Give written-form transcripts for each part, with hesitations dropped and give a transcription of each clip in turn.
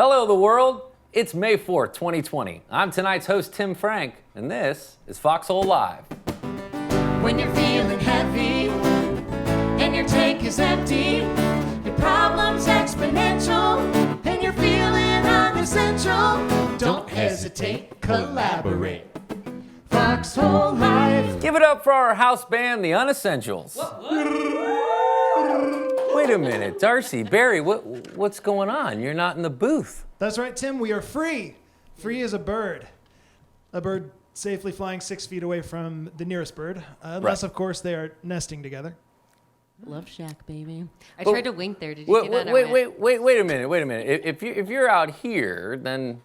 Hello, the world. It's May 4th, 2020. I'm tonight's host, Tim Frank, and this is Foxhole Live. When you're feeling heavy and your tank is empty, your problem's exponential and you're feeling unessential, don't hesitate, collaborate. Foxhole Live. Give it up for our house band, the Unessentials. Wait a minute, Darcy, Barry, what's going on? You're not in the booth. That's right, Tim. We are free. Free as a bird. A bird safely flying 6 feet away from the nearest bird. Unless, of course, they are nesting together. Love shack, baby. I tried to wink there. Did you see that? Wait a minute. If you're out here, then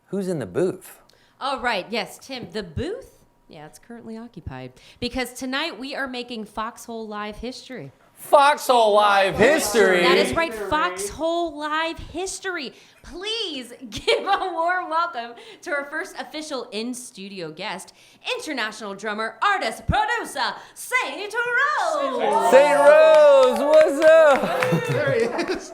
who's in the booth? Oh, right. Yes, Tim. The booth? Yeah, it's currently occupied. Because tonight we are making Foxhole Live history. Foxhole Live history? That is right, Foxhole Live history. Please give a warm welcome to our first official in-studio guest, international drummer, artist, producer, St. Rose. St. Rose, what's up? There he is.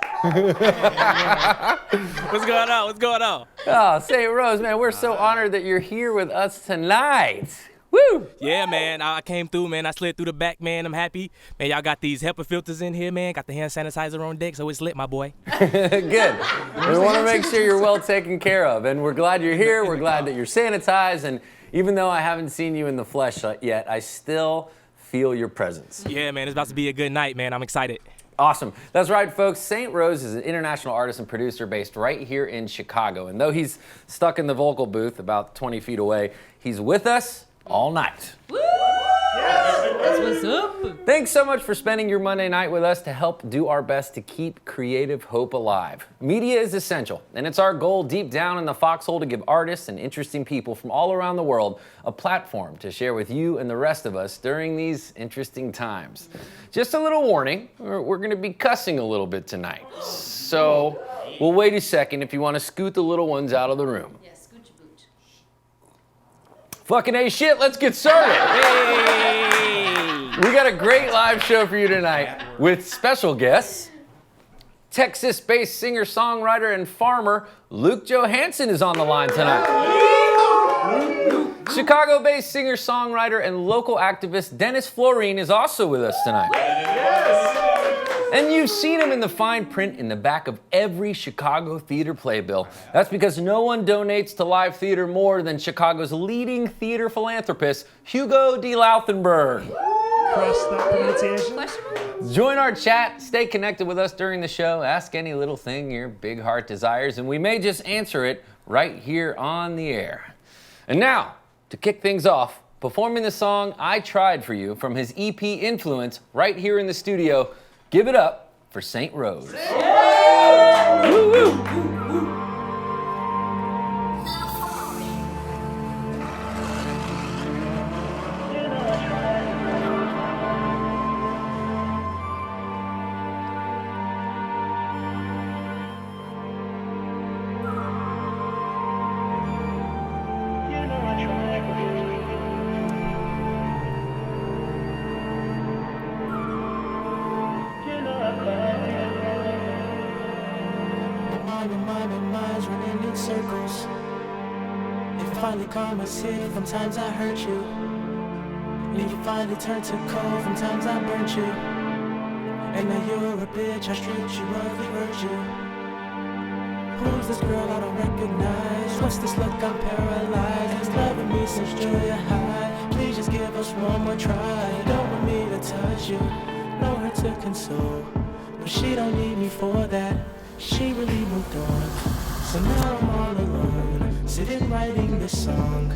What's going on? Oh, St. Rose, man, we're so honored that you're here with us tonight. Woo! Yeah, man, I came through, man. I slid through the back, man. I'm happy. Man, y'all got these HEPA filters in here, man. Got the hand sanitizer on deck, so it's lit, my boy. Good. We want to make sure you're well taken care of, and we're glad you're here. We're glad that you're sanitized, and even though I haven't seen you in the flesh yet, I still feel your presence. Yeah, man, it's about to be a good night, man. I'm excited. Awesome. That's right, folks. St. Rose is an international artist and producer based right here in Chicago, and though he's stuck in the vocal booth about 20 feet away, he's with us all night. Woo! Yes. That's what's up. Thanks so much for spending your Monday night with us to help do our best to keep creative hope alive. Media is essential, and it's our goal deep down in the foxhole to give artists and interesting people from all around the world a platform to share with you and the rest of us during these interesting times. Just a little warning, we're going to be cussing a little bit tonight. So we'll wait a second if you want to scoot the little ones out of the room. Fucking A shit, let's get started. Hey. We got a great live show for you tonight with special guests. Texas-based singer-songwriter and farmer Juliet Johanson is on the line tonight. Chicago-based singer-songwriter and local activist Dennis Florine is also with us tonight. And you've seen him in the fine print in the back of every Chicago theater playbill. That's because no one donates to live theater more than Chicago's leading theater philanthropist, Hugo de Loutherbergh. Cross that pronunciation. Join our chat, stay connected with us during the show, ask any little thing your big heart desires, and we may just answer it right here on the air. And now, to kick things off, performing the song I Tried For You from his EP Influence right here in the studio, give it up for St. Rose. Woo, woo. Karma's hit, sometimes I hurt you. And you finally turn to cold, sometimes I burnt you. And now you're a bitch, I stripped you, ugly hurt you. Who's this girl I don't recognize? What's this look, I'm paralyzed. It's loving me since Juliet High. Please just give us one more try. You don't want me to touch you, know her to console, but she don't need me for that. She really moved on, so now I'm all alone, sitting writing this song.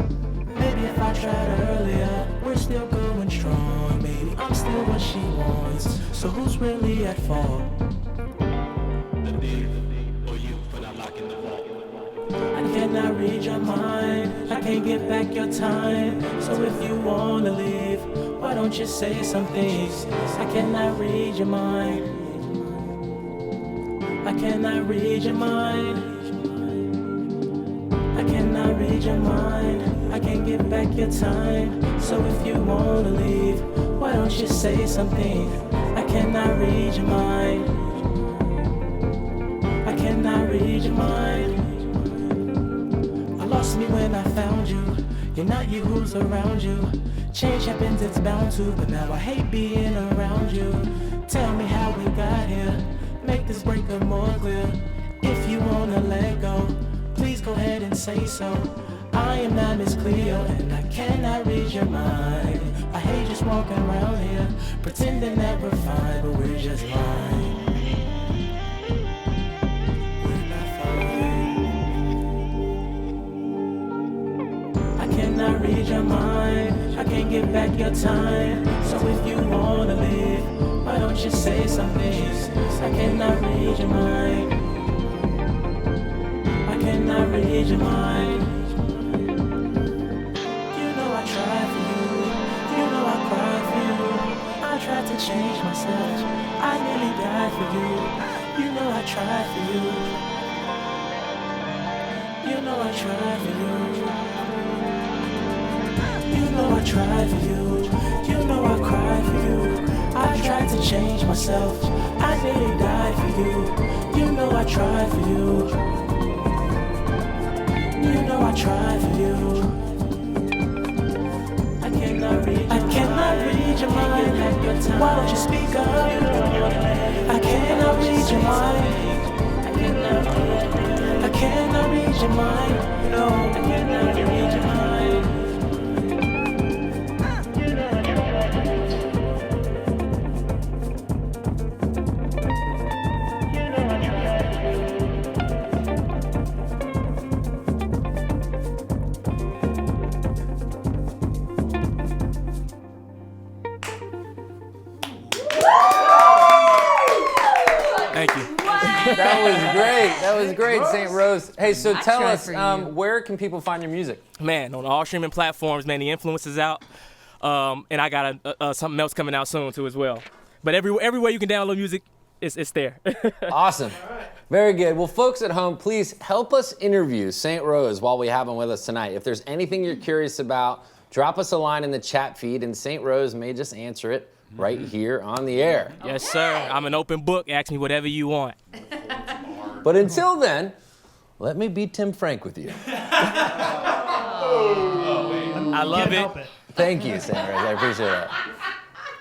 Maybe if I tried earlier, we're still going strong. Maybe I'm still what she wants, so who's really at fault? I cannot read your mind, I can't get back your time. So if you wanna leave, why don't you say something? I cannot read your mind, I cannot read your mind, I cannot read your mind, I can't get back your time. So if you wanna leave, why don't you say something? I cannot read your mind, I cannot read your mind. miss me when I found you. You're not you who's around you. Change happens, it's bound to, but now I hate being around you. Tell me how we got here, make this breakup more clear. If you wanna let go, please go ahead and say so. I am not Miss Cleo, and I cannot read your mind. I hate just walking around here, pretending that we're fine, but we're just fine. We're not fine. I cannot read your mind, I can't get back your time. So if you wanna leave, why don't you say something? I cannot read your mind. I cannot read your mind. You know I tried for you. You know I cried for you. I tried to change myself. I nearly died for you. You know I tried for you. You know I tried for you. You know I tried for you. You know I cried for you. I tried to change myself. I nearly died for you. You know I tried for you. You know I tried for you. I cannot read your mind. Why don't you speak up? I cannot read your mind. I cannot read your mind. No, I cannot read your mind. That was great, St. Rose. Hey, so tell tried us, for you. where can people find your music? Man, on all streaming platforms, man, the influence is out. And I got something else coming out soon, too, as well. But everywhere you can download music, it's there. Awesome. Very good. Well, folks at home, please help us interview St. Rose while we have him with us tonight. If there's anything you're curious about, drop us a line in the chat feed, and St. Rose may just answer it right here on the air. Yes, sir. I'm an open book. Ask me whatever you want. But until then, let me be Tim Frank with you. I love Can't it. help it. Thank you, St. Rose. I appreciate that.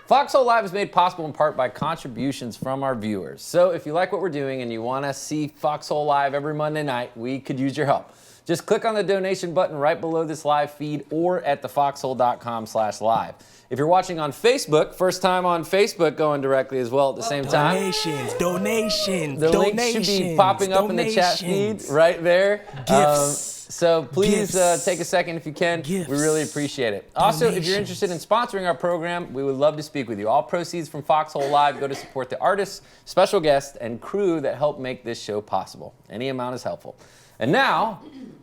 Foxhole Live is made possible in part by contributions from our viewers. So if you like what we're doing and you want to see Foxhole Live every Monday night, we could use your help. Just click on the donation button right below this live feed or at thefoxhole.com/live. If you're watching on Facebook, first time on Facebook going directly as well at the same time. Donations. The link should be popping up in the chat feed right there. Gifts. So please Gifts. take a second if you can. Gifts. We really appreciate it. Also, if you're interested in sponsoring our program, we would love to speak with you. All proceeds from Foxhole Live go to support the artists, special guests, and crew that help make this show possible. Any amount is helpful. And now,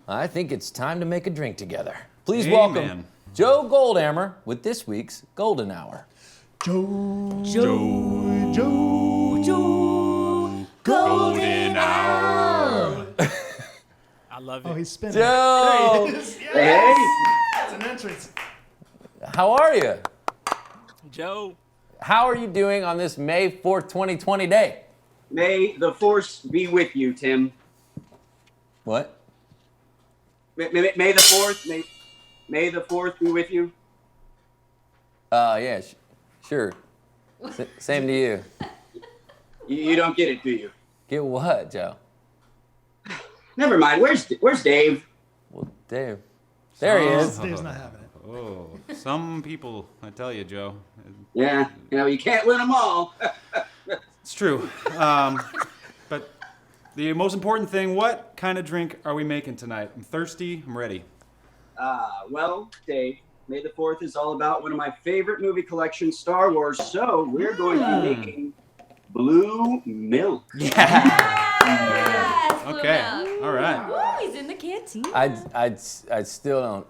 I think it's time to make a drink together. Please welcome Joe Goldammer with this week's Golden Hour. Golden hour. I love Oh, it. he's spinning. Joe! There he is. Yes. That's an entrance. How are you? Joe. How are you doing on this May 4th, 2020 day? May the force be with you, Tim. What? May the fourth, may the fourth be with you. Yeah, sure. Same to you. You don't get it, do you? Get what, Joe? Never mind. Where's Dave? Well, Dave. There he is. Dave's not having it. Oh, some people, I tell you, Joe. Yeah, you can't win them all. It's true. But the most important thing, what kind of drink are we making tonight? I'm thirsty. I'm ready. Well, Dave, May the 4th is all about one of my favorite movie collections, Star Wars. So we're going to be making blue milk. Yes, Blue Okay. Milk. All right. Ooh, he's in the canteen. I still don't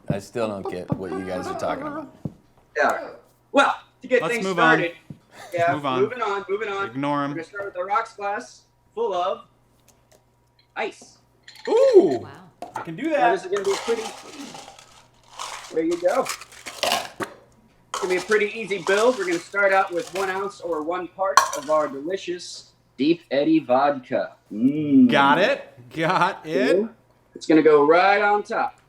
get what you guys are talking about. Yeah. Well, to get Let's things move on. started. Yeah, move on. moving on. Ignore We're him. going to start with the rocks glass full of ice. Ooh, Wow. I can do Now, this that. is going to be pretty. There you go. It's going to be a pretty easy build. We're going to start out with 1 ounce or 1 part of our delicious Deep Eddy vodka. Got it. It's going to go right on top.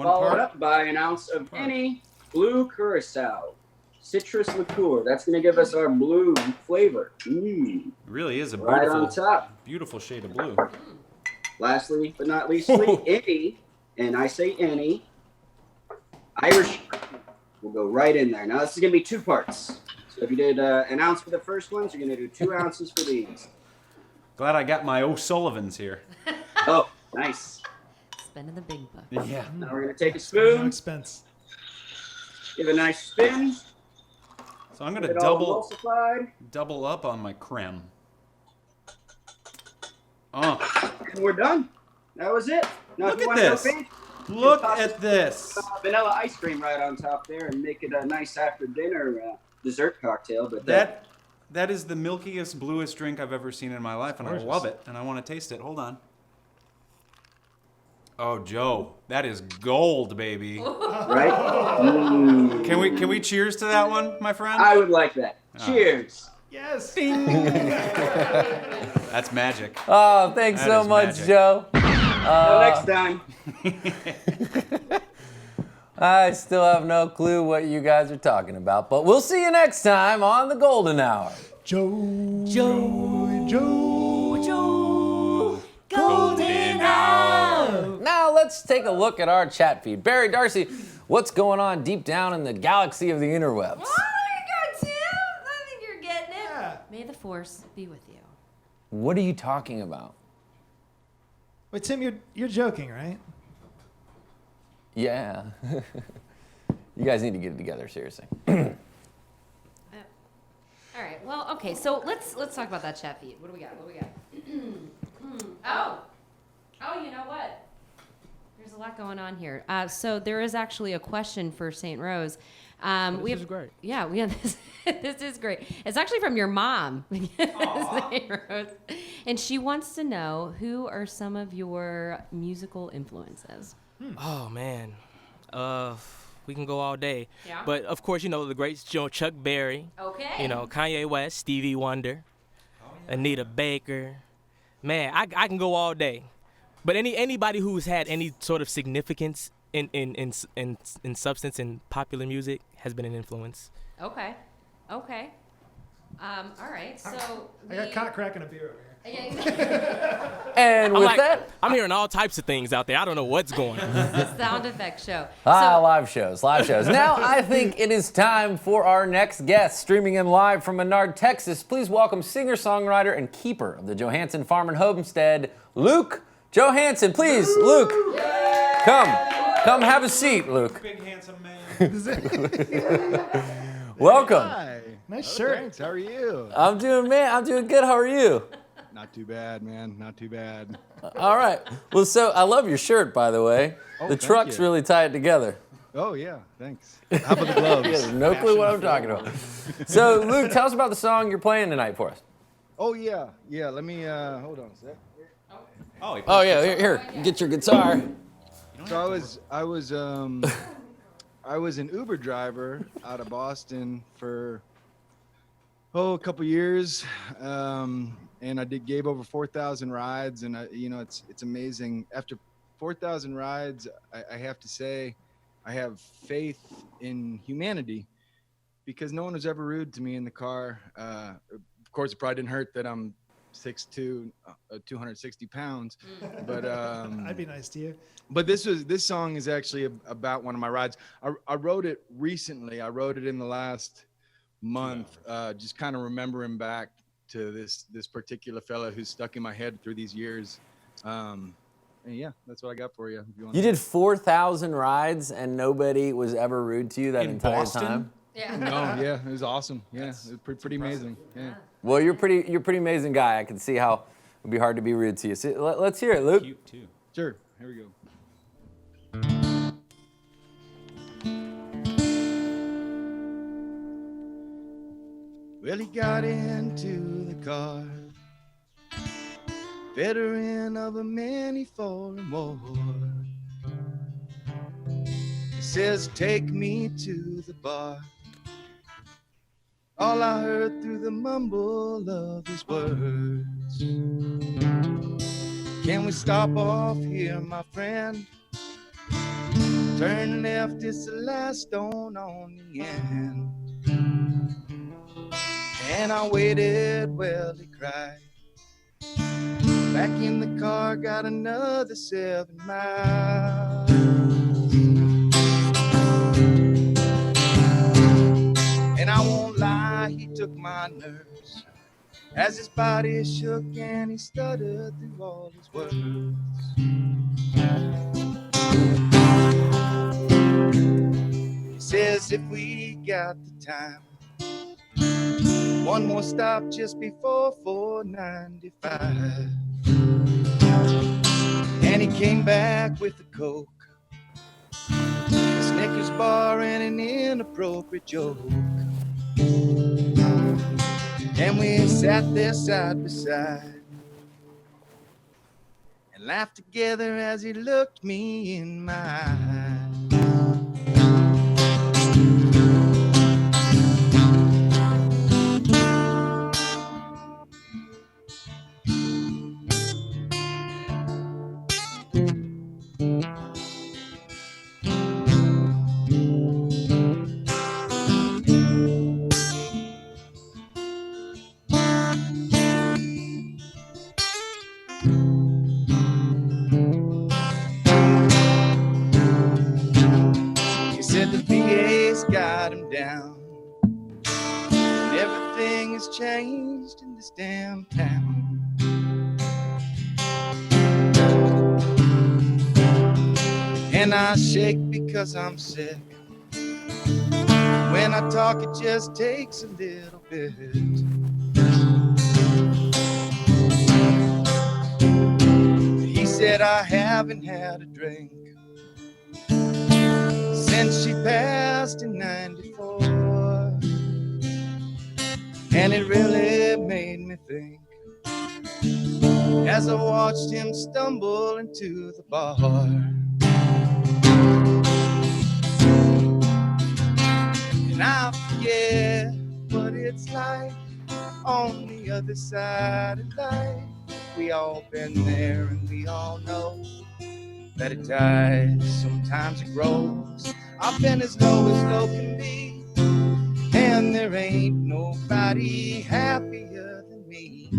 Followed part. up by an ounce of any blue curacao. Citrus liqueur. That's going to give us our blue flavor. It really is a Right beautiful, on top. beautiful shade of blue. Lastly, but not leastly, any, and I say any, Irish will go right in there. Now, this is going to be 2 parts. So if you did an ounce for the first ones, you're going to do 2 ounces for these. Glad I got my O'Sullivans here. Oh, nice. Spending the big buck. Yeah. Now we're going to take a No spoon, expense. give a nice spin, So I'm going get to it all emulsified, double up on my creme. Oh, and we're done. That was it. Now, Look if you at want to go this. fancy, look toss at this. vanilla ice cream right on top there and make it a nice after dinner dessert cocktail. But That is the milkiest, bluest drink I've ever seen in my life, and I love it, and I want to taste it. Hold on. Oh, Joe, that is gold, baby. right? Mm. Can we cheers to that one, my friend? I would like that. Cheers. Yes. That's magic. Oh, thanks That so is much, magic. Joe. Until next time. I still have no clue what you guys are talking about, but we'll see you next time on the Golden Hour. Joe. Golden Hour. Now let's take a look at our chat feed. Barry, Darcy, what's going on deep down in the galaxy of the interwebs? Oh, there you go, Tim. I think you're getting it. Yeah. May the force be with you. What are you talking about? Wait, Tim, you're joking, right? Yeah. You guys need to get it together, seriously. All right. Well, okay. So let's talk about that chat feed. What do we got? Oh, you know what? There's a lot going on here. So there is actually a question for St. Rose. This is great. Yeah, we have this. This is great. It's actually from your mom, St. Rose, and she wants to know who are some of your musical influences. Oh man, we can go all day. Yeah. But of course, you know the greats, Chuck Berry. Okay. You know Kanye West, Stevie Wonder, Anita Baker. Man, I can go all day. But anybody who's had any sort of significance in substance in popular music has been an influence. Okay. All right. So I got caught cracking a beer over here. And with that, I'm hearing all types of things out there. I don't know what's going on. the sound effect show. live shows. Now I think it is time for our next guest, streaming in live from Menard, Texas. Please welcome singer-songwriter and keeper of the Johanson Farm and Homestead, Luke Johanson. Please, Luke, come have a seat, Luke. Big handsome man. Welcome. Hi. Nice shirt. Thanks. How are you? I'm doing good. How are you? Not too bad, man. Not too bad. All right. Well, so I love your shirt, by the way. Oh, The thank trucks you. really tie it together. Oh yeah. Thanks. How about the gloves? He has no clue what I'm talking about. So, Luke, tell us about the song you're playing tonight for us. Oh yeah. Yeah. Let me hold on a sec. Oh yeah, here, get your guitar. So I was an Uber driver out of Boston for a couple years, and I gave over 4,000 rides, and it's amazing. After 4,000 rides, I have to say, I have faith in humanity, because no one was ever rude to me in the car. Of course, it probably didn't hurt that I'm 6'2", 260 pounds, but I'd be nice to you. But this song is actually about one of my rides. I wrote it recently. I wrote it in the last month, just kind of remembering back to this particular fella who's stuck in my head through these years. And yeah, that's what I got for you. If you want You did 4,000 rides and nobody was ever rude to you that In entire Boston? time? Yeah. No, yeah, it was awesome. Yeah, it was pretty amazing. Yeah. Well, you're a pretty amazing guy. I can see how it'd be hard to be rude to you. So, let's hear it, Luke. Cute too. Sure. Here we go. Well, he got into the car, veteran of a many foreign war. He says, take me to the bar. All I heard through the mumble of his words. Can we stop off here, my friend? Turn left, it's the last stone on the end. And I waited, well, he cried. Back in the car, got another 7 miles. And I won't lie, he took my nerves as his body shook and he stuttered through all his words. He says if we got the time, one more stop just before 495. And he came back with a Coke, a Snickers bar, and an inappropriate joke. And we sat there side by side and laughed together as he looked me in my eyes. Got him down, and everything has changed in this damn town. And I shake because I'm sick. When I talk, it just takes a little bit. He said I haven't had a drink since she passed in 94. And it really made me think as I watched him stumble into the bar. And I forget what it's like on the other side of life. We all been there and we all know that it dies, sometimes it grows. I've been as low can be, and there ain't nobody happier than me.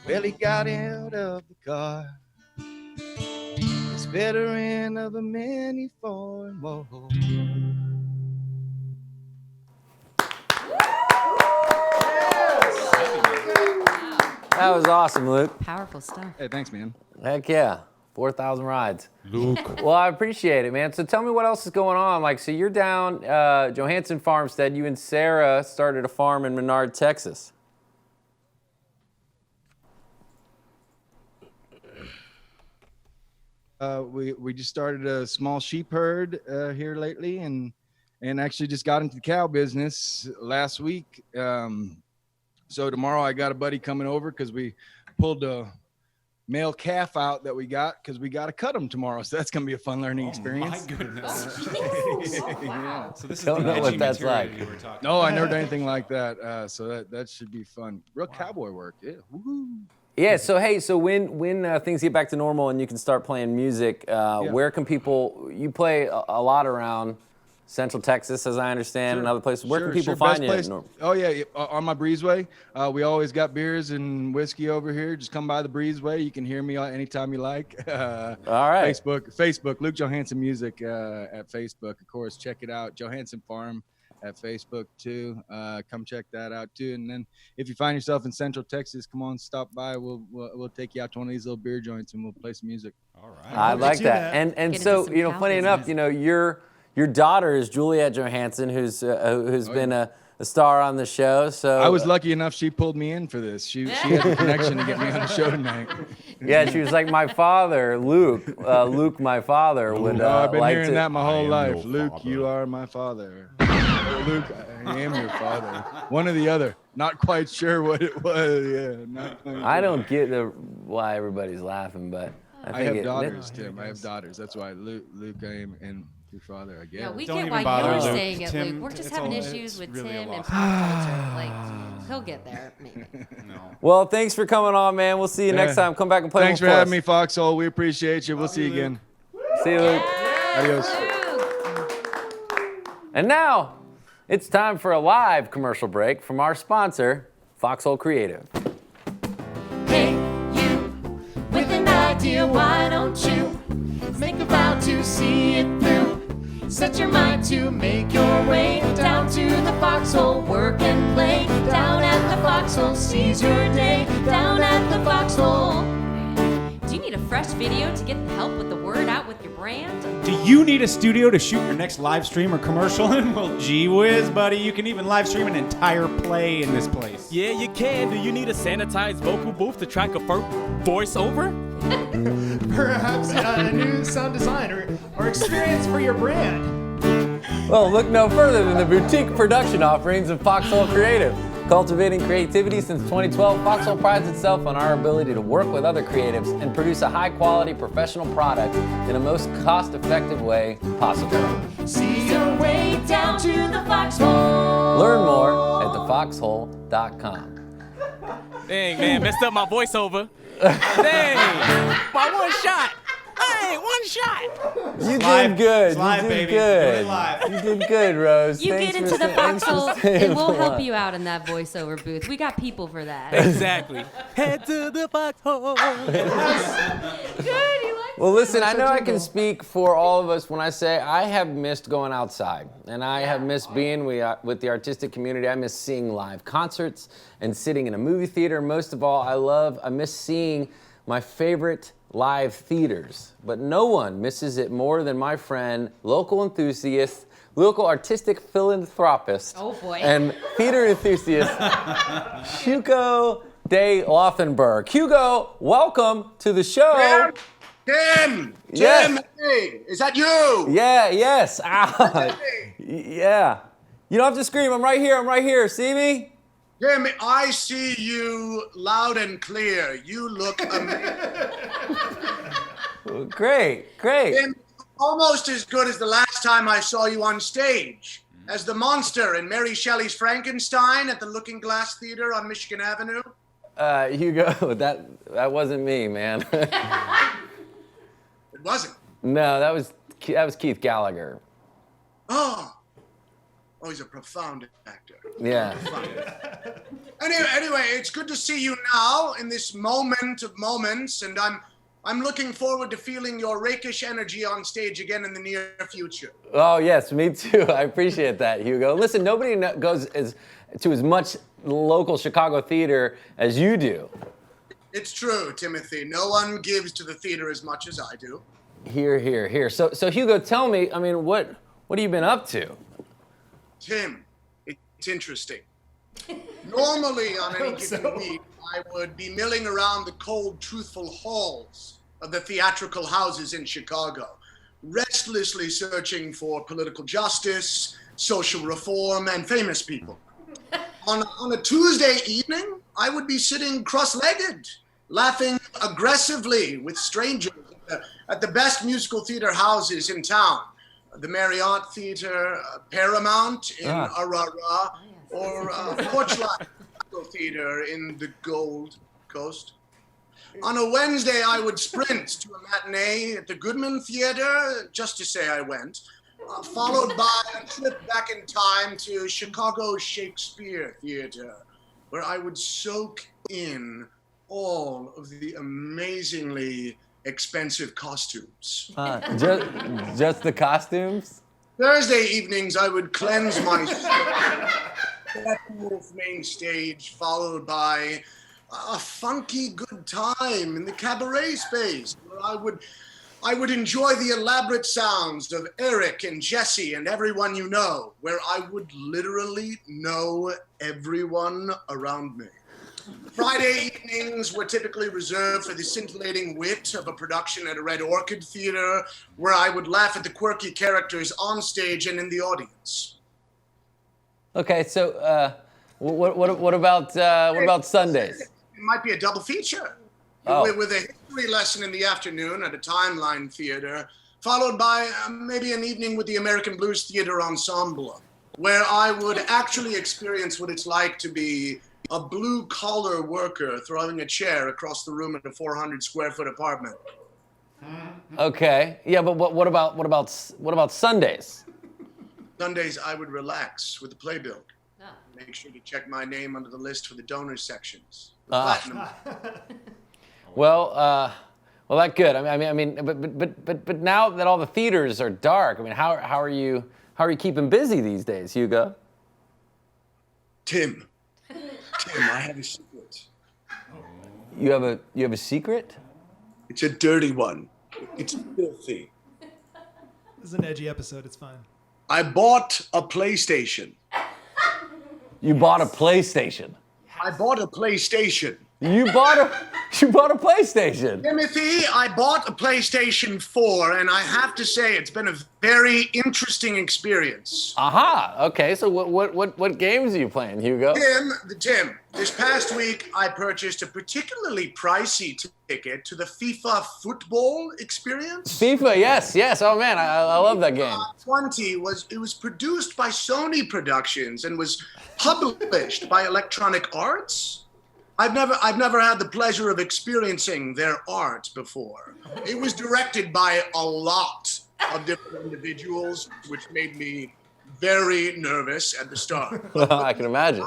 Well, he got out of the car, this veteran of a many foreign wars. That was awesome, Luke. Powerful stuff. Hey, thanks, man. Heck yeah. 4,000 rides. Luke. Well, I appreciate it, man. So tell me what else is going on. Like, so you're down Johanson Farmstead. You and Sarah started a farm in Menard, Texas. We just started a small sheep herd here lately, and actually just got into the cow business last week. So tomorrow I got a buddy coming over because we pulled a male calf out that we got because we got to cut them tomorrow. So that's going to be a fun learning experience. My goodness. Yeah. So this is Don't the know what edgy that's material like. you were talking No, I about. never done anything like that. So that should be fun. Real cowboy work. Yeah. Woohoo. Yeah, so hey, so when things get back to normal and you can start playing music, where can people, you play a lot around Central Texas, as I understand, and other places. Where can people find you? Oh, yeah, on my breezeway. We always got beers and whiskey over here. Just come by the breezeway. You can hear me anytime you like. All right. Facebook, Luke Johanson Music at Facebook. Of course, check it out. Johanson Farm at Facebook, too. Come check that out, too. And then if you find yourself in Central Texas, come on, stop by. We'll take you out to one of these little beer joints, and we'll play some music. All right. I like that. that. And Get so, into some funny cow enough, your daughter is Juliet Johanson, who's been a star on the show. So I was lucky enough she pulled me in for this. She had the connection to get me on the show tonight. Yeah, she was like, my father, Luke. Luke, my father, would I've been like hearing to. that my whole am life. your Luke, father. you are my father. Luke, I am your father. One or the other. Not quite sure what it was. Yeah, not quite I sure. don't get why everybody's laughing, but I I think have daughters, Tim. I have daughters. That's why Luke, I am, and your father, I guess. Yeah, we Don't get even why bother, you're Luke. saying it, Tim, Luke. We're just it's having all- issues it's with really a Tim and loss. pop culture. Like, he'll get there, maybe. Well, thanks for coming on, man. We'll see you next Yeah. time. Come back and play Thanks with for us. having me, Foxhole. We appreciate you. We'll see you you, again. See you, Luke. Adios. And now, it's time for a live commercial break from our sponsor, Foxhole Creative. Hey, you, with an idea, why don't you make a vow to see it through? Set your mind to make your way down to the Foxhole, work and play. Down at the Foxhole, seize your day. Down at the Foxhole. Do you need a fresh video to get help with the word out with your brand? Do you need a studio to shoot your next live stream or commercial in? Well, gee whiz, buddy, you can even live stream an entire play in this place. Yeah, you can. Do you need a sanitized vocal booth to track a voiceover? Perhaps a new sound design or experience for your brand. Well, look no further than the boutique production offerings of Foxhole Creative. Cultivating creativity since 2012, Foxhole prides itself on our ability to work with other creatives and produce a high-quality professional product in the most cost-effective way possible. Seize your way down to the Foxhole. Learn more at thefoxhole.com. Dang, man, messed up my voiceover. Dang, my one shot. Hey, one shot. You live. did good. It's live, you did baby. good. Do it live. You did good, Rose. You Thanks get for into the thanks for Foxhole, staying and we'll for help lunch. you out in that voiceover booth. We got people for that. Exactly. Head to the foxhole. Good, you like Well, listen, I know I can speak for all of us when I say I have missed going outside, and I have missed being with the artistic community. I miss seeing live concerts and sitting in a movie theater. Most of all, I miss seeing my favorite live theaters, but no one misses it more than my friend, local enthusiast, local artistic philanthropist, Oh, boy. and theater enthusiast, Hugo de Loutherbergh. Hugo, welcome to the show. Tim! Yes. Hey, is that you? Yeah, yes. Ah, yeah. You don't have to scream. I'm right here. See me? Tim, I see you loud and clear. You look amazing. Great. Tim, almost as good as the last time I saw you on stage. As the monster in Mary Shelley's Frankenstein at the Looking Glass Theater on Michigan Avenue. Hugo, that wasn't me, man. It wasn't. No, that was Keith Gallagher. Oh, he's a profound actor. Yeah. Anyway, it's good to see you now in this moment of moments, and I'm looking forward to feeling your rakish energy on stage again in the near future. Oh, yes, me too. I appreciate that, Hugo. Listen, nobody goes to as much local Chicago theater as you do. It's true, Timothy. No one gives to the theater as much as I do. Here. So Hugo, tell me, I mean, what have you been up to? Tim, it's interesting. Normally, on any given week, I would be milling around the cold, truthful halls of the theatrical houses in Chicago, restlessly searching for political justice, social reform, and famous people. On a Tuesday evening, I would be sitting cross-legged, laughing aggressively with strangers at the best musical theater houses in town. The Marriott Theater, Paramount in Aurora, or Porchlight Theater in the Gold Coast. On a Wednesday, I would sprint to a matinee at the Goodman Theater, just to say I went, followed by a trip back in time to Chicago Shakespeare Theater, where I would soak in all of the amazingly expensive costumes. Just the costumes? Thursday evenings, I would cleanse myself at the main stage, followed by a funky good time in the cabaret space, where I would enjoy the elaborate sounds of Eric and Jesse and everyone you know, where I would literally know everyone around me. Friday evenings were typically reserved for the scintillating wit of a production at a Red Orchid Theater, where I would laugh at the quirky characters on stage and in the audience. Okay, so what about Sundays? It might be a double feature. Oh. With a history lesson in the afternoon at a Timeline Theater, followed by maybe an evening with the American Blues Theater Ensemble, where I would actually experience what it's like to be a blue-collar worker throwing a chair across the room in a 400 square foot apartment. Okay. Yeah, but what about Sundays? Sundays, I would relax with the playbill. Make sure to check my name under the list for the donors sections. Platinum. Well, that's good. But now that all the theaters are dark, I mean, how are you keeping busy these days, Hugo? Tim, I have a secret. You have a secret? It's a dirty one. It's filthy. This is an edgy episode. It's fine. I bought a PlayStation. You bought a PlayStation. I bought a PlayStation. You bought a PlayStation. Timothy, I bought a PlayStation 4, and I have to say it's been a very interesting experience. Aha. Okay. So what games are you playing, Hugo? Tim, this past week I purchased a particularly pricey ticket to the FIFA football experience. FIFA, yes. Oh man, I love that game. 20 was produced by Sony Productions and was published by Electronic Arts. I've never had the pleasure of experiencing their art before. It was directed by a lot of different individuals, which made me very nervous at the start. I can imagine.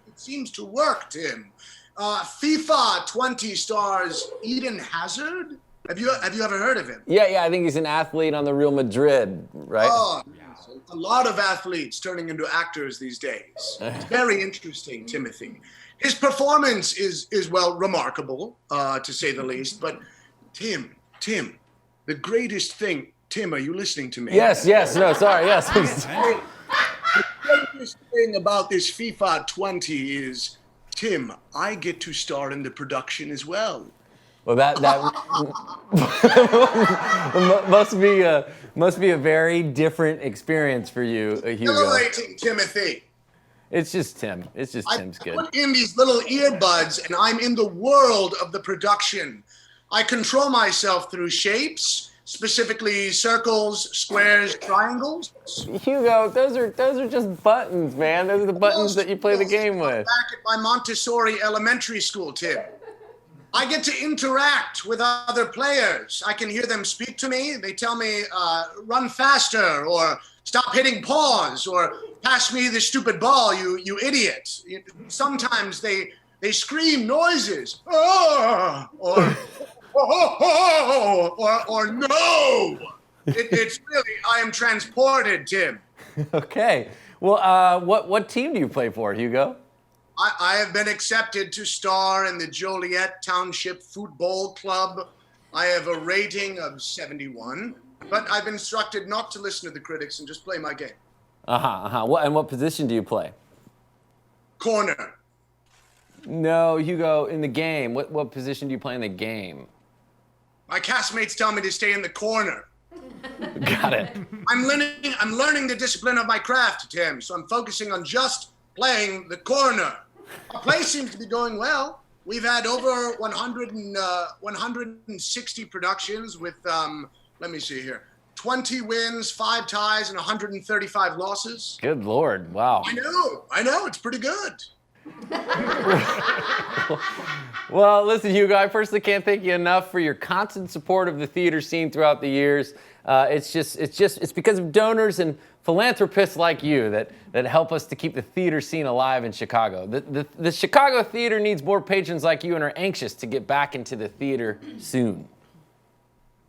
It seems to work, Tim. FIFA 20 stars Eden Hazard. Have you ever heard of him? Yeah. I think he's an athlete on the Real Madrid, right? Oh, a lot of athletes turning into actors these days. It's very interesting, Timothy. His performance is well, remarkable, to say the least. But Tim, the greatest thing, Tim, are you listening to me? Yes. No, sorry. Yes. The greatest thing about this FIFA 20 is, Tim, I get to star in the production as well. Well, that must be a very different experience for you, Hugo. Exhilarating, Timothy. It's just Tim. Tim's good. I put in these little earbuds, and I'm in the world of the production. I control myself through shapes, specifically circles, squares, triangles. Hugo, those are just buttons, man. Those are the buttons that you play the game with. Back at my Montessori elementary school, Tim. I get to interact with other players. I can hear them speak to me. They tell me, run faster, or stop hitting pause, or pass me the stupid ball, you idiot. Sometimes they scream noises, or no. It's really, I am transported, Tim. Okay. Well, what team do you play for, Hugo? I have been accepted to star in the Juliet Township Football Club. I have a rating of 71, but I've been instructed not to listen to the critics and just play my game. What position do you play? Corner. No, Hugo, in the game. What position do you play in the game? My castmates tell me to stay in the corner. Got it. I'm learning the discipline of my craft, Tim, so I'm focusing on just playing the corner. Our play seems to be going well. We've had over 160 productions with, let me see here, 20 wins, 5 ties, and 135 losses. Good Lord, wow. I know, it's pretty good. Well, listen, Hugo, I personally can't thank you enough for your constant support of the theater scene throughout the years. It's because of donors and philanthropists like you that help us to keep the theater scene alive in Chicago. The Chicago theater needs more patrons like you and are anxious to get back into the theater soon.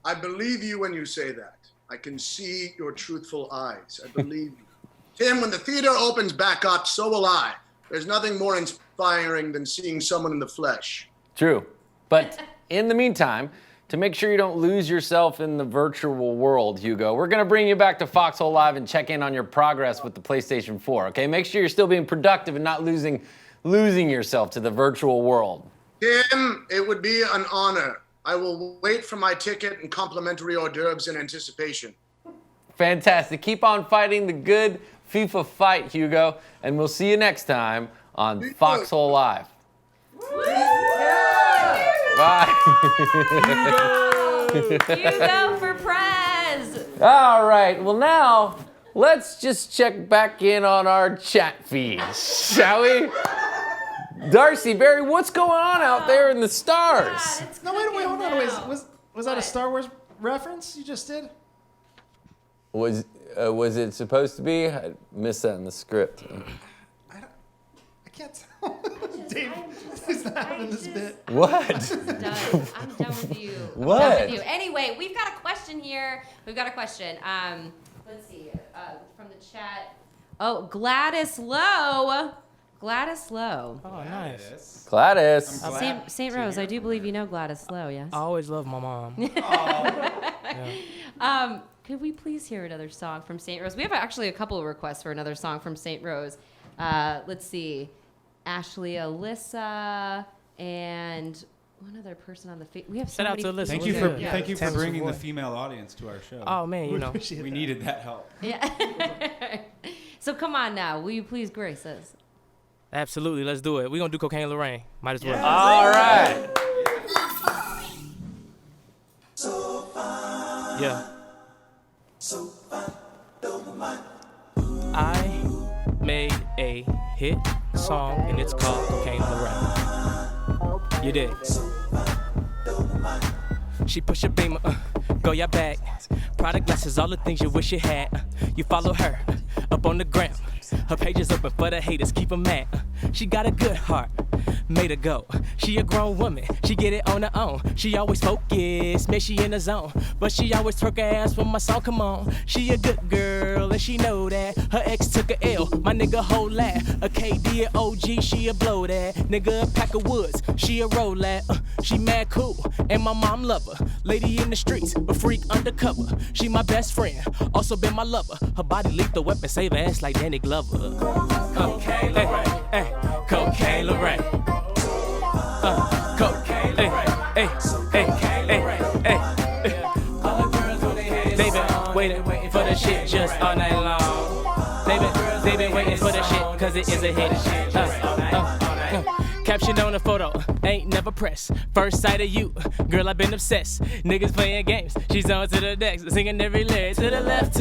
I believe you when you say that. I can see your truthful eyes. I believe you. Tim, when the theater opens back up, so will I. There's nothing more inspiring than seeing someone in the flesh. True. But in the meantime, to make sure you don't lose yourself in the virtual world, Hugo, we're going to bring you back to Foxhole Live and check in on your progress with the PlayStation 4, okay? Make sure you're still being productive and not losing yourself to the virtual world. Tim, it would be an honor. I will wait for my ticket and complimentary hors d'oeuvres in anticipation. Fantastic. Keep on fighting the good FIFA fight, Hugo, and we'll see you next time on Foxhole Live. Bye. Hugo for Prez. All right, well now, let's just check back in on our chat feed, shall we? Darcy, Barry, what's going on out there in the stars? No, wait, hold on. Was that a Star Wars reference you just did? Was it supposed to be? I missed that in the script. I can't tell. Dave, he's not having this bit. What? I'm done with you. What? I'm done with you. Anyway, we've got a question here. Let's see. From the chat. Oh, Gladys Lowe. Oh, nice. Gladys. St. Rose, I do believe you know Gladys Lowe, yes? I always love my mom. Could we please hear another song from St. Rose? We have actually a couple of requests for another song from St. Rose. Let's see. Ashley, Alyssa, and one other person on the we have so Shout out many. to Alyssa. Thank you for bringing the female audience to our show. Oh, man, you know. We needed that help. Yeah. So come on now. Will you please grace us? Absolutely, let's do it. We're going to do Cocaine Lorraine. Might as well. Yeah. All right. Yeah. I made a hit song and it's called Cocaine Lorraine. You dig? She push a beamer, go your back. Product glasses, all the things you wish you had. You follow her up on the gram. Her page is open for the haters, keep them mad. She got a good heart, made her go. She a grown woman, she get it on her own. She always focused, man, she in the zone. But she always twerk her ass when my song come on. She a good girl, and she know that. Her ex took a L, my nigga whole laugh. A KD, a OG, she a blow that. Nigga a pack of woods, she a roll that. She mad cool, and my mom love her. Lady in the streets, a freak undercover. She my best friend, also been my lover. Her body lethal weapon, save her ass like Danny Glover. Cocaine Lorraine, hey, Cocaine Lorraine. Cocaine Lorraine, hey, hey. All the girls with their heads they been waiting for the shit just all night long. They been waiting for the shit, cause it is a hit. Caption on the photo, ain't never pressed. First sight of you, girl, I've been obsessed. Niggas playing games, she's on to the decks, singing every lyric. To the left.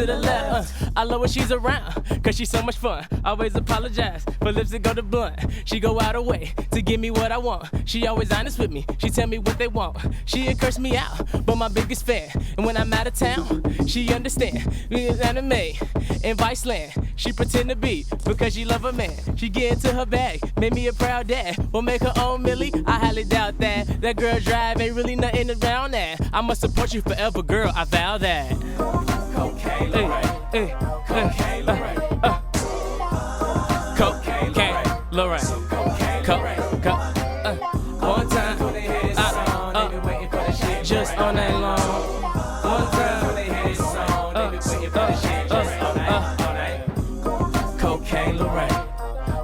I love when she's around, cause she's so much fun. Always apologize for lips that go to blunt. She go out her way to give me what I want. She always honest with me, she tell me what they want. She'll curse me out, but my biggest fan. And when I'm out of town, she understand. Me is anime in Viceland. She pretend to be, because she love her man. She get into her bag, made me a proud dad. Will make her own Millie? I highly doubt that. That girl drive ain't really nothing around that. I must support you forever, girl, I vow that. Cocaine Lorraine, Cocaine Lorraine, Cocaine Lorraine, one time, just on that long. One time, Cocaine Lorraine,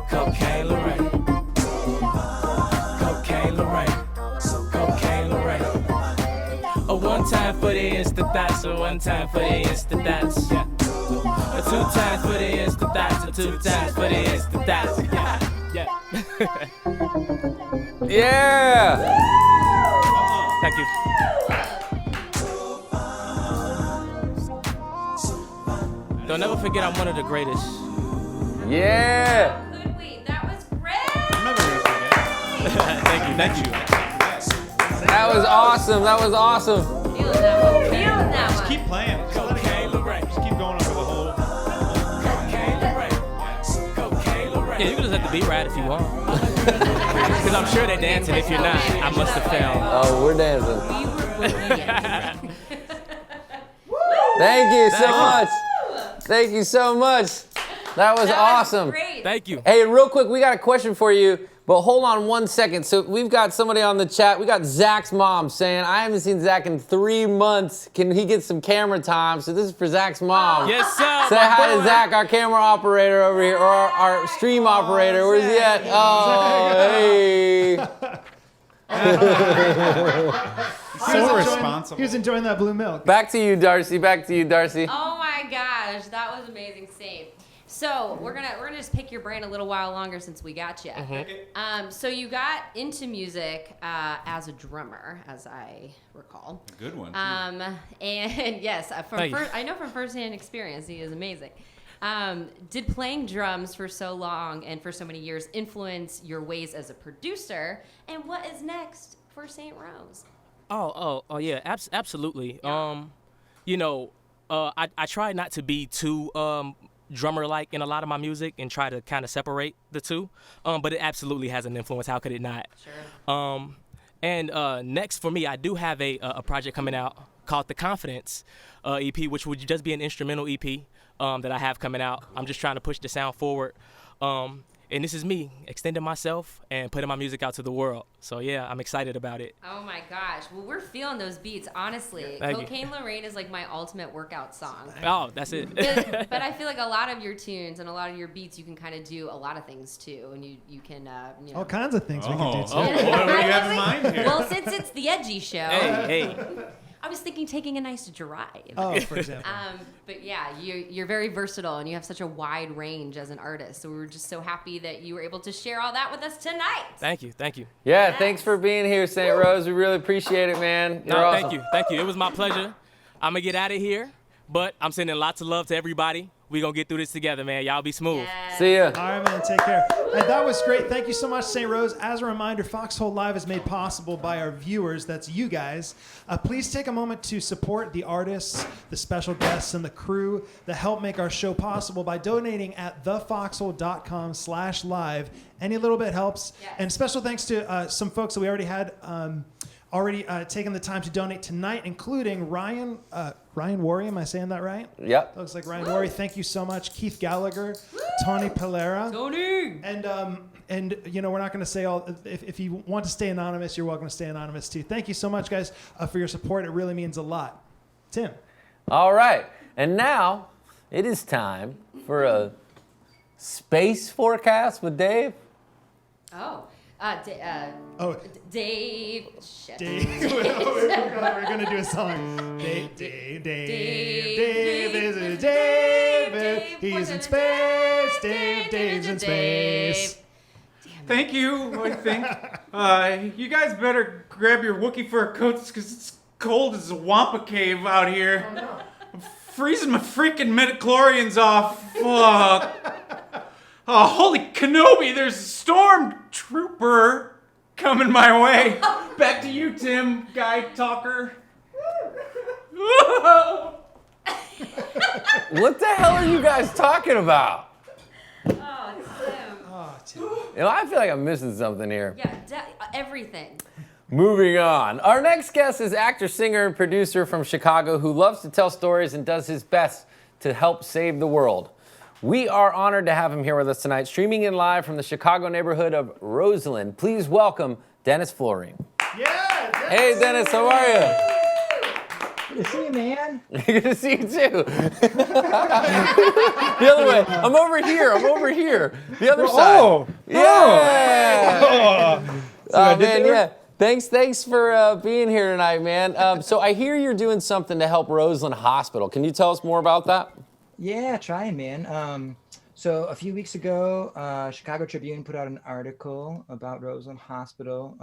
Cocaine Lorraine. One time for the instant thoughts, or one time for the instant thoughts, yeah. Or two times for the instant thoughts, or two times for the instant thoughts, yeah. Yeah. Thank you. Don't never forget I'm one of the greatest. Yeah. Could we? That was great. I'm never gonna forget. Thank you. That was awesome. Feeling that one. Just keep playing. Just let it go. Just keep going over the whole. Yeah, you can just let the beat ride if you want. Because I'm sure they're dancing. If you're not, I must have failed. Oh, we're dancing. Thank you so much. That was awesome. Great. Thank you. Hey, real quick, we got a question for you, but hold on 1 second. So we've got somebody on the chat. We got Zach's mom saying, I haven't seen Zach in 3 months. Can he get some camera time? So this is for Zach's mom. Yes, sir. Say hi to Zach, our camera operator over here, or our stream operator. Where's he at? Oh, hey. So responsible. He was enjoying that blue milk. Back to you, Darcy. Oh my gosh, that was amazing. Same. So we're gonna just pick your brain a little while longer since we got you. So you got into music as a drummer, as I recall. A good one. And yes, I know from firsthand experience, he is amazing. Did playing drums for so long and for so many years influence your ways as a producer? And what is next for St. Rose? Oh yeah, absolutely. I try not to be too drummer-like in a lot of my music and try to kind of separate the two, but it absolutely has an influence. How could it not? Sure. Next for me, I do have a project coming out called The Confidence EP, which would just be an instrumental EP that I have coming out. I'm just trying to push the sound forward. And this is me extending myself and putting my music out to the world. So yeah, I'm excited about it. Oh my gosh. Well, we're feeling those beats, honestly. Cocaine Lorraine is like my ultimate workout song. Oh, that's it. but I feel like a lot of your tunes and a lot of your beats, you can kind of do a lot of things too. And you can, all kinds of things we can do too. What do you have in mind here? Well, since it's the edgy show. Hey. I was thinking taking a nice drive. Oh, for example. But yeah, you're very versatile and you have such a wide range as an artist. So we were just so happy that you were able to share all that with us tonight. Thank you. Yeah, Yes. thanks for being here, St. Rose. We really appreciate it, man. You're awesome. Thank you. It was my pleasure. I'm gonna get out of here, but I'm sending lots of love to everybody. We gonna get through this together, man. Y'all be smooth. Yes. See ya. All right, man. Take care. And that was great. Thank you so much, St. Rose. As a reminder, Foxhole Live is made possible by our viewers. That's you guys. Please take a moment to support the artists, the special guests, and the crew that help make our show possible by donating at thefoxhole.com/live. Any little bit helps. Yes. And special thanks to some folks that we already had taken the time to donate tonight, including Ryan Worry. Am I saying that right? Yep. Looks like Ryan Worry. Thank you so much. Keith Gallagher, Tony Pelera. Tony! And we're not going to say all. If you want to stay anonymous, you're welcome to stay anonymous too. Thank you so much, guys, for your support. It really means a lot. Tim. All right. And now it is time for a space forecast with Dave. Oh. Dave. Shit. Dave. We're going to do a song. Dave is David. He's in space. Dave's in space. Thank you, I think. You guys better grab your Wookiee fur coats because it's cold as a Wampa cave out here. Oh, no. I'm freezing my freaking midichlorians off. Fuck. Oh, holy Kenobi, there's a stormtrooper coming my way. Back to you, Tim, guy talker. What the hell are you guys talking about? Tim. I feel like I'm missing something here. Yeah, everything. Moving on. Our next guest is actor, singer, and producer from Chicago who loves to tell stories and does his best to help save the world. We are honored to have him here with us tonight, streaming in live from the Chicago neighborhood of Roseland. Please welcome Dennis Florine. Yeah, Dennis. Hey, Dennis, how are you? Good to see you, man. Good to see you, too. The other way. I'm over here. The other side. Oh. Yeah. Oh, man, yeah. Thanks for being here tonight, man. So I hear you're doing something to help Roseland Hospital. Can you tell us more about that? Yeah, trying, man. So a few weeks ago, Chicago Tribune put out an article about Roseland Hospital.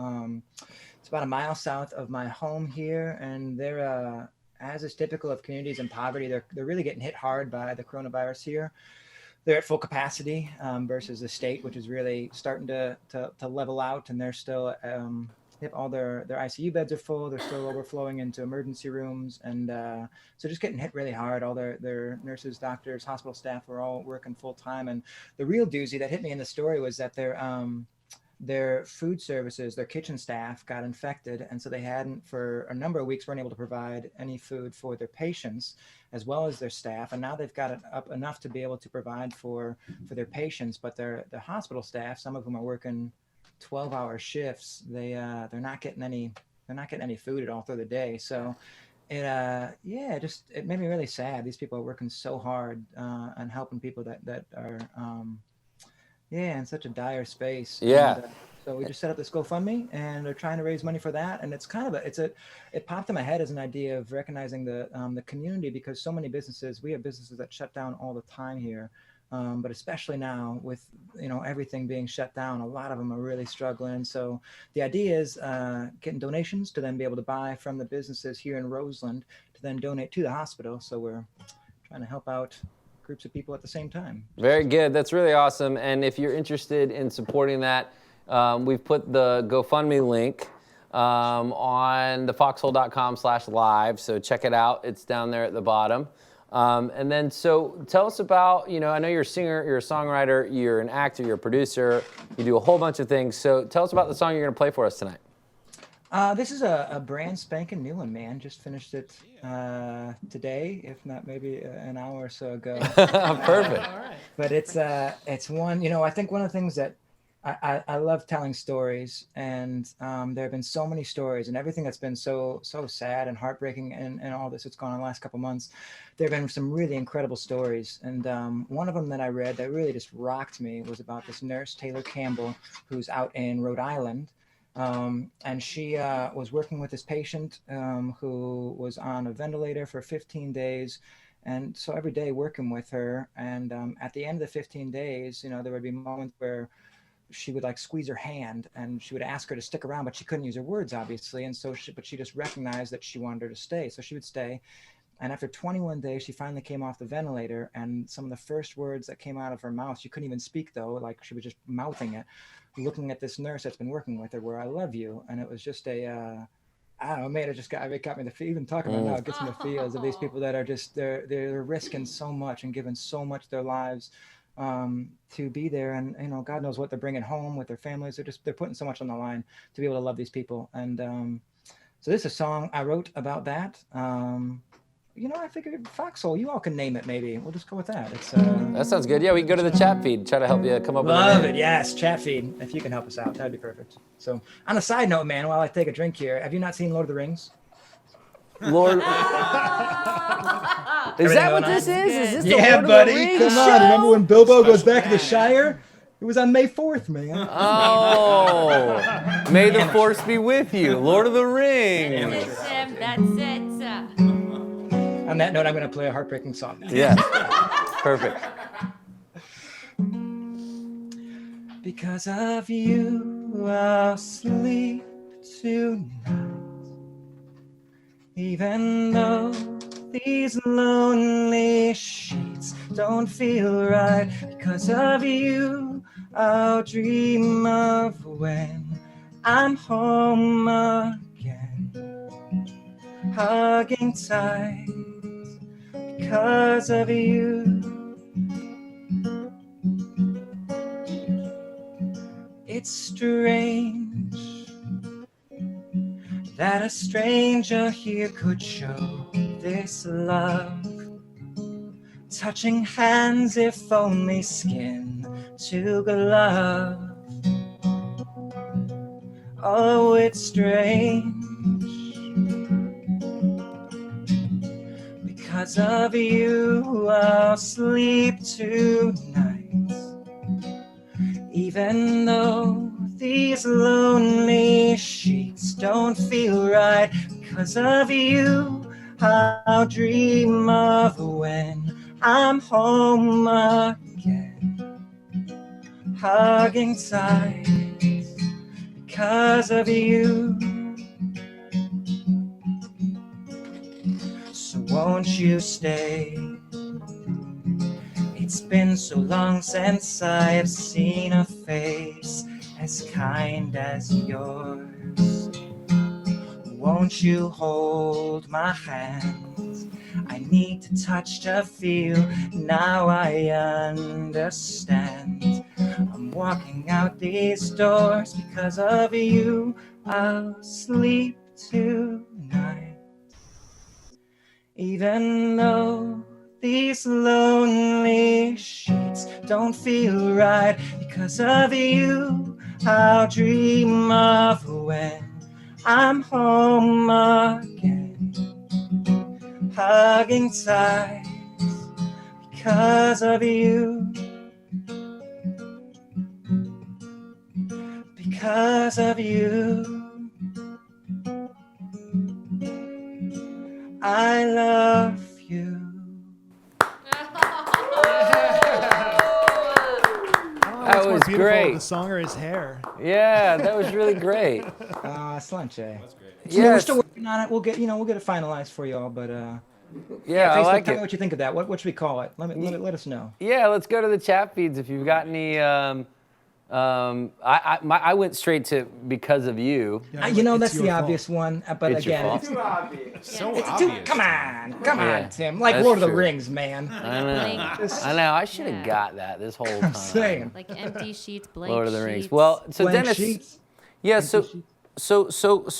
It's about a mile south of my home here, and they're, as is typical of communities in poverty, they're really getting hit hard by the coronavirus here. They're at full capacity versus the state, which is really starting to level out, and they're still all their ICU beds are full. They're still overflowing into emergency rooms, and so just getting hit really hard. All their nurses, doctors, hospital staff were all working full time. And the real doozy that hit me in the story was that their food services, their kitchen staff got infected, and so they hadn't, for a number of weeks, weren't able to provide any food for their patients as well as their staff. And now they've got it up enough to be able to provide for their patients, but their hospital staff, some of whom are working 12-hour shifts, they're not getting any food at all through the day. So it made me really sad. These people are working so hard and helping people that are in such a dire space. Yeah. And, so we just set up this GoFundMe, and they're trying to raise money for that. And it's kind of it popped in my head as an idea of recognizing the community, because so many businesses, we have businesses that shut down all the time here. But especially now with, everything being shut down, a lot of them are really struggling. So the idea is getting donations to then be able to buy from the businesses here in Roseland to then donate to the hospital. So we're trying to help out groups of people at the same time. Very good. That's really awesome. And if you're interested in supporting that, we've put the GoFundMe link on the foxhole.com/live. So check it out. It's down there at the bottom. And then, so tell us about, I know you're a singer, you're a songwriter, you're an actor, you're a producer, you do a whole bunch of things. So tell us about the song you're going to play for us tonight. This is a brand spanking new one, man. Just finished it today, if not maybe an hour or so ago. Perfect. But it's one, I think one of the things that I love telling stories, and there have been so many stories, and everything that's been so sad and heartbreaking and all this that's gone on the last couple months. There have been some really incredible stories, and one of them that I read that really just rocked me was about this nurse, Taylor Campbell, who's out in Rhode Island. And she was working with this patient who was on a ventilator for 15 days. And so every day working with her. And at the end of the 15 days, there would be moments where she would squeeze her hand, and she would ask her to stick around, but she couldn't use her words, obviously. And so she just recognized that she wanted her to stay. So she would stay. And after 21 days, she finally came off the ventilator, and some of the first words that came out of her mouth, she couldn't even speak though, she was just mouthing it, looking at this nurse that's been working with her, where I love you. And it was just I don't know, man, it got me even talking about it now, it gets me the feels of these people that are just, they're risking so much and giving so much of their lives to be there. And, God knows what they're bringing home with their families. They're putting so much on the line to be able to love these people. And so this is a song I wrote about that. I figured Foxhole, you all can name it maybe. We'll just go with that. That sounds good. Yeah, we can go to the chat feed, try to help you come up with a name. Love it, yes, chat feed. If you can help us out, that'd be perfect. So, on a side note, man, while I take a drink here, have you not seen Lord of the Rings? Lord... Is that what this is? Is this the Lord buddy, of the Rings come show? on. Remember when Bilbo goes back to the Shire? It was on May 4th, man. Oh, may the force be with you, Lord of the Rings. That's it. On that note, I'm going to play a heartbreaking song now. Yeah, perfect. Because of you, I'll sleep tonight. Even though these lonely sheets don't feel right. Because of you, I'll dream of when I'm home again, hugging tight. Because of you, it's strange that a stranger here could show this love, touching hands if only skin to glove. Oh, it's strange. Because of you, I'll sleep tonight. Even though these lonely sheets don't feel right. Because of you, I'll dream of when I'm home again, hugging tight. Because of you. Won't you stay? It's been so long since I've seen a face as kind as yours. Won't you hold my hand? I need to touch to feel. Now I understand. I'm walking out these doors because of you. I'll sleep tonight. Even though these lonely sheets don't feel right. Because of you, I'll dream of when I'm home again, hugging tight. Because of you. Because of you. I love you. beautiful great. The song or his hair? Yeah, that was really great. Slanche. That's great. Yeah, Yeah, we're still working on it. We'll get it finalized for y'all, but yeah, I Facebook, like tell it. me what you think of that. What should we call it? Let us know. Yeah, let's go to the chat feeds if you've got any. I went straight to because of you. That's the obvious one. But It's your again, fault. it's Too obvious. So it's obvious. too. Come on, Tim. Like That's Lord of the true. Rings, man. I know. I should have got that this whole time. Saying. Like empty sheets, blank Lord of the Rings. sheets. Well, so Blank Dennis. sheets. Yeah. So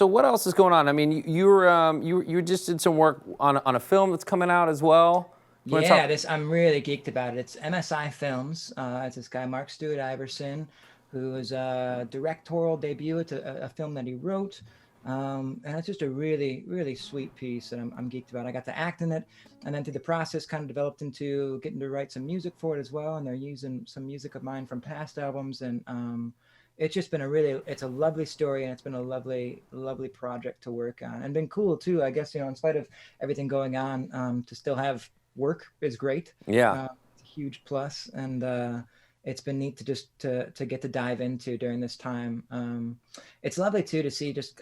what else is going on? I mean, you just did some work on a film that's coming out as well. You wanna Yeah, talk- I'm really geeked about it. It's MSI Films. It's this guy Mark Stewart Iverson, who is a directorial debut. It's a film that he wrote, and it's just a really, really sweet piece that I'm geeked about. I got to act in it, and then through the process, kind of developed into getting to write some music for it as well. And they're using some music of mine from past albums, and it's just been it's a lovely story, and it's been a lovely, lovely project to work on, and been cool too. I guess in spite of everything going on, to still have work is great. Yeah. It's a huge plus, and it's been neat to just to get to dive into during this time. It's lovely too to see just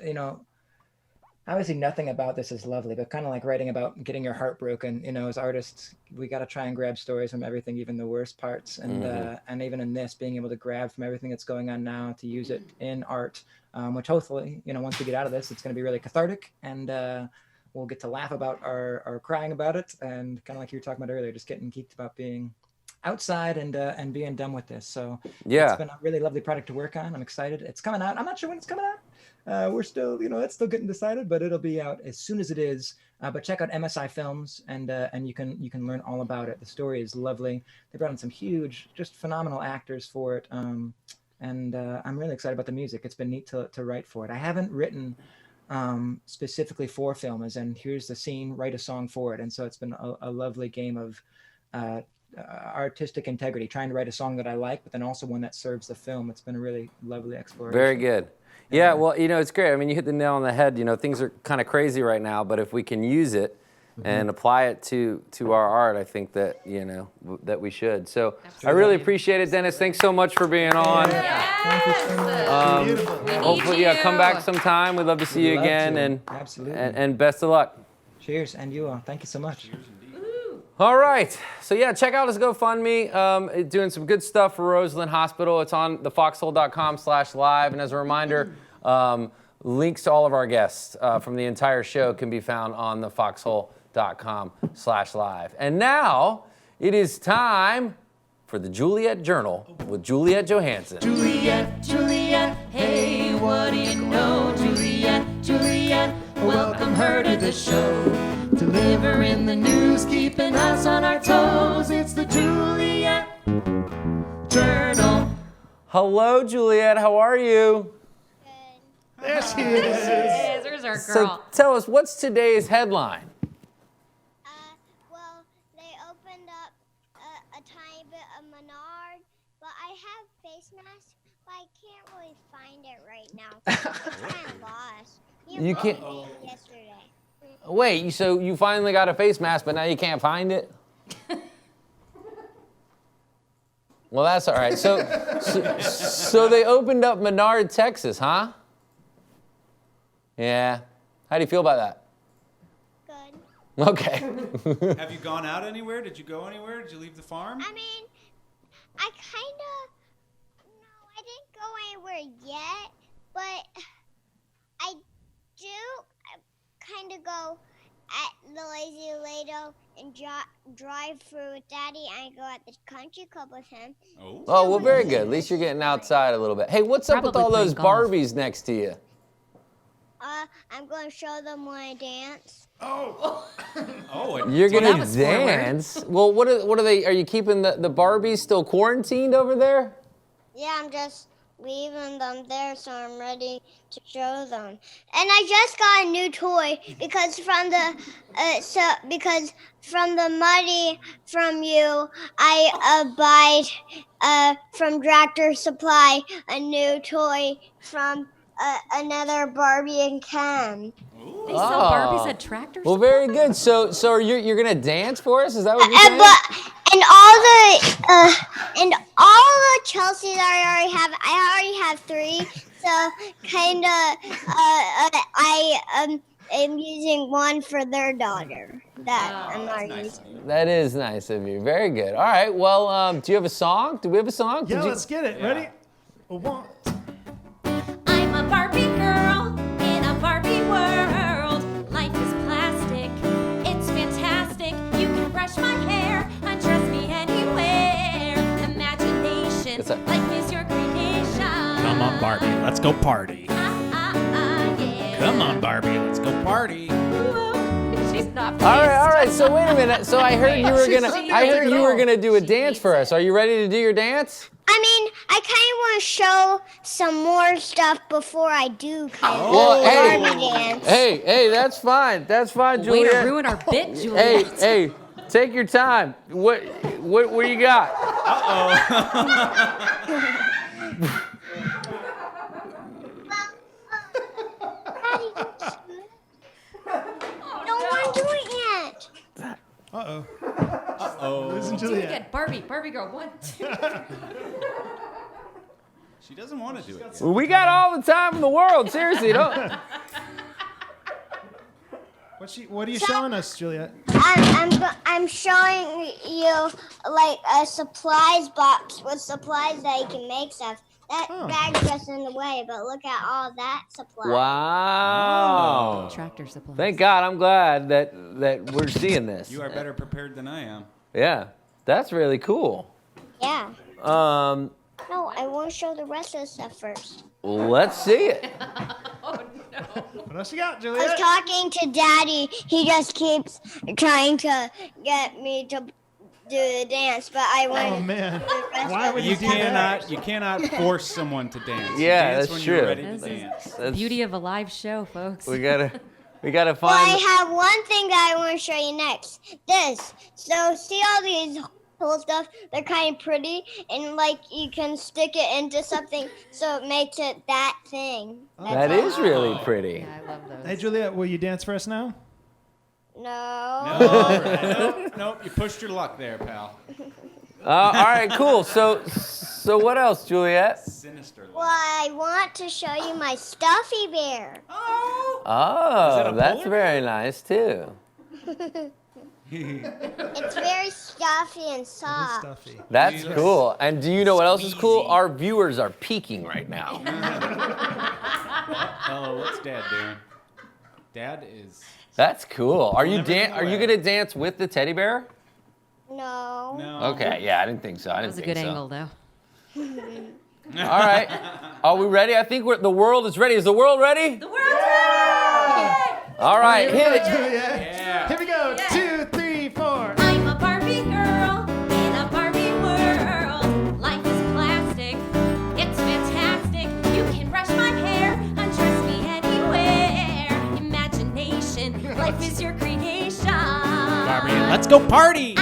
obviously nothing about this is lovely, but kind of like writing about getting your heart broken. As artists, we got to try and grab stories from everything, even the worst parts, and even in this, being able to grab from everything that's going on now to use it in art, which hopefully once we get out of this, it's going to be really cathartic, and we'll get to laugh about our crying about it, and kind of like you were talking about earlier, just getting geeked about being outside and being done with this. So Yeah. it's been a really lovely project to work on. I'm excited. It's coming out. I'm not sure when it's coming out. We're still, it's still getting decided, but it'll be out as soon as it is. But check out MSI Films, and you can learn all about it. The story is lovely. They brought in some huge, just phenomenal actors for it, and I'm really excited about the music. It's been neat to write for it. I haven't written specifically for film, as in here's the scene, write a song for it, and so it's been a lovely game of artistic integrity, trying to write a song that I like, but then also one that serves the film. It's been a really lovely exploration. Very good. Yeah, well, it's great. I mean, you hit the nail on the head. Things are kind of crazy right now, but if we can use it and apply it to our art, I think that, that we should. So I really appreciate it, Dennis. Thanks so much for being on. Thank you so much. Hopefully, come back sometime. We'd love to see you Love again, to. and Absolutely. and best of luck. Cheers, and you all. Thank you so much. All right. So yeah, check out his GoFundMe. Doing some good stuff for Roseland Hospital. It's on thefoxhole.com/live. And as a reminder, links to all of our guests from the entire show can be found on thefoxhole.com/live. And now it is time for the Juliet Journal with Juliet Johanson. Juliet, Juliet, hey, what do you know? Juliet, Juliet, welcome her to the show. Delivering the news, keeping us on our toes. It's the Juliet Journal. Hello, Juliet. How are you? There she is. Yes, there's our girl. So tell us, what's today's headline? Well, they opened up a tiny bit of Menard, but I have face masks, but I can't really find it right now. It's kind of lost. You can't- bought it yesterday. Wait, so you finally got a face mask, but now you can't find it? Well, that's all right. So they opened up Menard, Texas, huh? Yeah. How do you feel about that? Good. Okay. Have you gone out anywhere? Did you go anywhere? Did you leave the farm? I mean, I didn't go anywhere yet, but I do kind of go at the Lazy Lado and drive through with Daddy, and I go at the country club with him. Oh, well, very good. At least you're getting outside a little bit. Hey, what's up with all those Barbies next to you? I'm going to show them when I dance. Oh, You're Well, gonna that was forward. dance? Well, what are they? Are you keeping the Barbies still quarantined over there? Yeah, I'm just leaving them there, so I'm ready to show them. And I just got a new toy because from the money from you, I buy from Tractor Supply a new toy from another Barbie and Ken. They sell Barbies at Tractor Well, Supply? very good. So you're gonna dance for us? Is that what you're saying? And all the Chelseas are already have 3, so kinda I am using one for their daughter. That I'm already using. That is nice of you. Very good. All right. Well, do you have a song? Do we have a song? Yeah, let's get it. Ready? 1. I'm a Barbie girl in a Barbie world. Life is plastic, it's fantastic. You can brush my hair, undress me anywhere. Imagination, life is your creation. Come on, Barbie, let's go party. Yeah. Come on, Barbie, let's go party. She's not pleased. All right. So wait a minute. So I heard you were gonna do a dance for us. Are you ready to do your dance? I mean, I kind of want to show some more stuff before I do kind of Well, Barbie dance. Hey, that's fine. That's fine, Way Juliet. to ruin our bit, Juliet. Hey, take your time. What do you got? I don't want to do it yet. Listen, Do it Juliet. again. Barbie girl. 1, 2. She doesn't want to do it. We got all the time in the world. Seriously, don't. What are you showing us, Juliet? I'm showing you like a supplies box with supplies that you can make stuff. That bag's just in the way, but look at all that supply. Wow. Tractor supplies. Thank God. I'm glad that we're seeing this. You are better prepared than I am. Yeah, that's really cool. Yeah. Um, No, I want to show the rest of the stuff first. let's see it. What else you got, I was Juliet? talking to Daddy. He just keeps trying to get me to do the dance, but I want Oh man. to do the rest Why of would the you stuff do that? You cannot force someone to dance. Yeah, You dance that's when true. You're ready to This is dance. That's- Beauty of a live show, folks. We gotta Well, find. I have one thing that I want to show you next. This. So see all these whole stuff? They're kind of pretty, and like you can stick it into something, so it makes it that thing. That is really pretty. Yeah, I love those. Hey, Juliet, will you dance for us now? No. Nope, you pushed your luck there, pal. All right, cool. So what else, Juliet? Sinister Well, I want to show you my stuffy bear. Oh, that's very nice too. It's very stuffy and soft. Stuffy. That's cool. And do you know what else is cool? Our viewers are peaking right now. Oh, what's Dad doing? Dad is. That's cool. Are you never get Are you away. gonna dance with the teddy bear? No. No. Okay, yeah, I didn't think so. I That didn't was a think good so. angle, though. All right, are we ready? I think the world is ready. Is the world ready? The world's ready! All right, hit it. Juliet. Yeah. Here we go. 2, 3, 4. I'm a Barbie girl in a Barbie world. Life is plastic, it's fantastic. You can brush my hair, undress me anywhere. Imagination, life is your creation. Barbie, let's go party.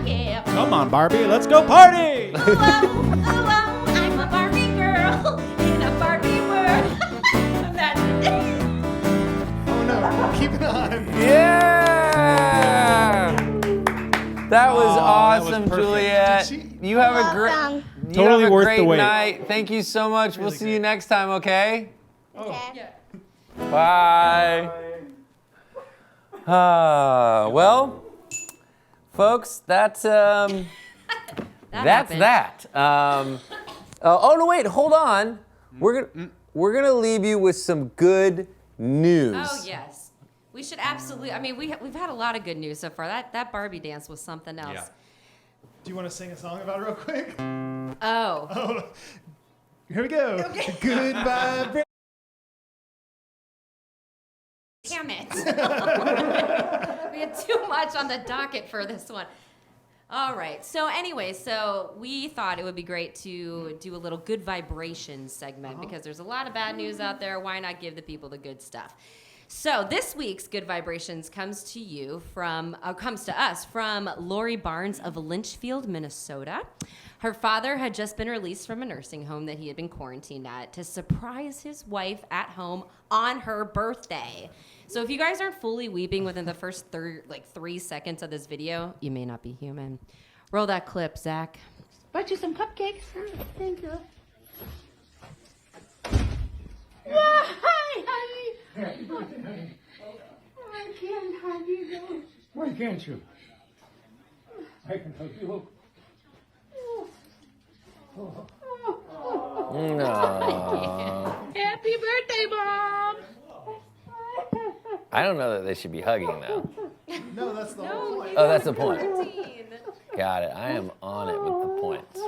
Yeah. Come on, Barbie, let's go party. Ooh, oh, I'm a Barbie girl in a Barbie world. Imagine. Oh no. Keep it on. Yeah! That was awesome, perfect. Juliet. You have a great, Welcome. you Totally have a worth the great wait. night. Thank you so much. We'll see you next time. Okay? Okay. Bye. Well, folks, that's happened. that. Oh no, wait, hold on. We're gonna leave you with some good news. Oh yes, we should absolutely. I mean, we've had a lot of good news so far. That Barbie dance was something else. Yeah. Do you want to sing a song about it real quick? Oh, Here we go. Goodbye. damn it! We had too much on the docket for this one. All right. So anyway, we thought it would be great to do a little good vibrations segment because there's a lot of bad news out there. Why not give the people the good stuff? So this week's Good Vibrations comes to us from Lori Barnes of Lynchfield, Minnesota. Her father had just been released from a nursing home that he had been quarantined at to surprise his wife at home on her birthday. So if you guys aren't fully weeping within the first 3 seconds of this video, you may not be human. Roll that clip, Zach. Brought you some cupcakes. Thank you. Hi, honey. Happy birthday, honey. I can't hug you, though. Why can't you? I can hug you. No. Happy birthday, Mom. I don't know that they should be hugging though. No, that's the whole point. Oh, that's the point. Got it. I am on it with the points.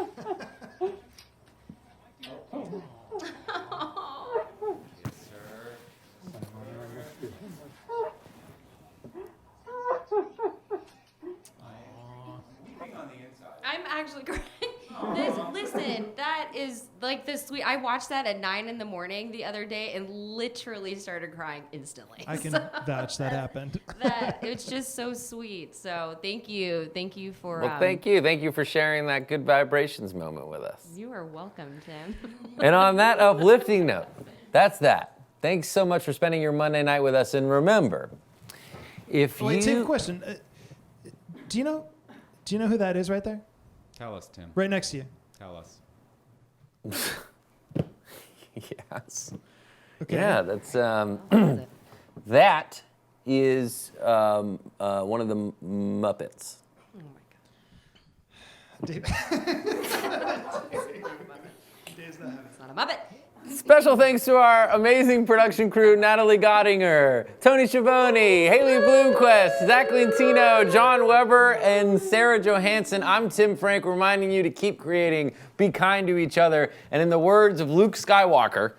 I'm actually crying. Listen, that is like the sweet. I watched that at 9 in the morning the other day and literally started crying instantly. I can So vouch that happened. it's just so sweet. So thank you for. Well, thank you for sharing that good vibrations moment with us. You are welcome, Tim. And on that uplifting note, that's that. Thanks so much for spending your Monday night with us. And remember, if Wait, Tim, you question. Do you know who that is right there? Tell us, Tim. Right next to you. Tell us. Yes. Okay. Yeah, that's that is one of the Muppets. Oh my Dave. It's not a Muppet. Special thanks to our amazing production crew, Natalie Gottinger, Tony Schiavone, Haley Blomquist, Zach Lentino, Jon Weber, and Sarah Johanson. I'm Tim Frank, reminding you to keep creating, be kind to each other, and in the words of Luke Skywalker,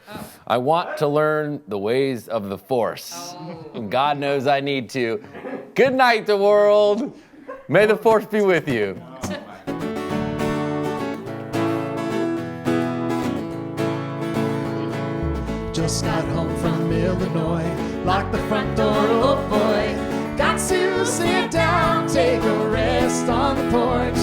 I want to learn the ways of the Force. And God knows I need to. Good night, the world. May the Force be with you. Just got home from Illinois, locked the front door, oh boy. Got to sit down, take a rest on the porch.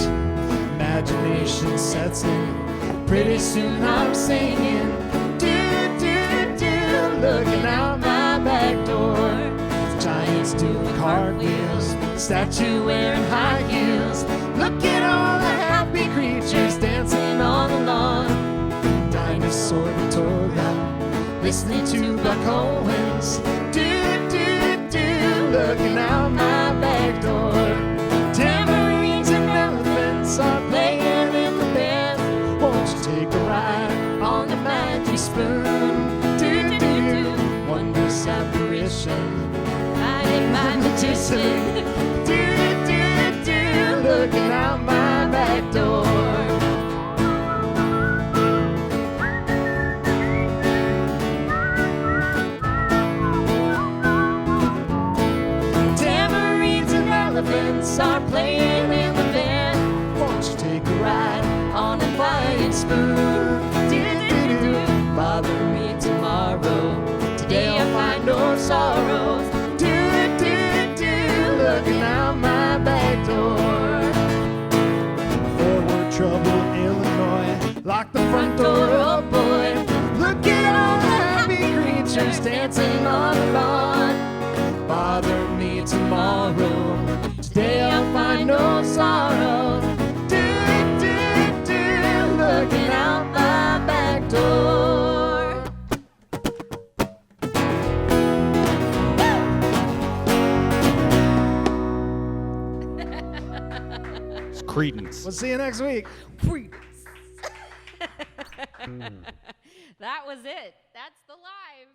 Imagination sets in, pretty soon I'm singing. Do, do, do, looking out my back door. Giants doing cartwheels, statue wearing high heels. Look at all the happy creatures dancing on the lawn. Dinosaur Victoria, listening to Buck Owens. Do, do, do, looking out my back door. Tambourines and elephants are playing in the band. Won't you take a ride on the magic spoon? Do, do, do, wondrous apparition, finding my magician. Do, do, do, looking out my back door. Are playing in the band. Won't you take a ride on a flying spoon? Do-do-do-do, bother me tomorrow. Today I find no sorrows. Do-do-do, looking out my back door. Forward trouble, Illinois. Lock the front door, oh boy. Look at all the happy creatures dancing on the lawn. Bother me tomorrow. Today I'll find no sorrow. Do, do, do, looking out my back door. It's Credence. We'll see you next week. That was it. That's the live.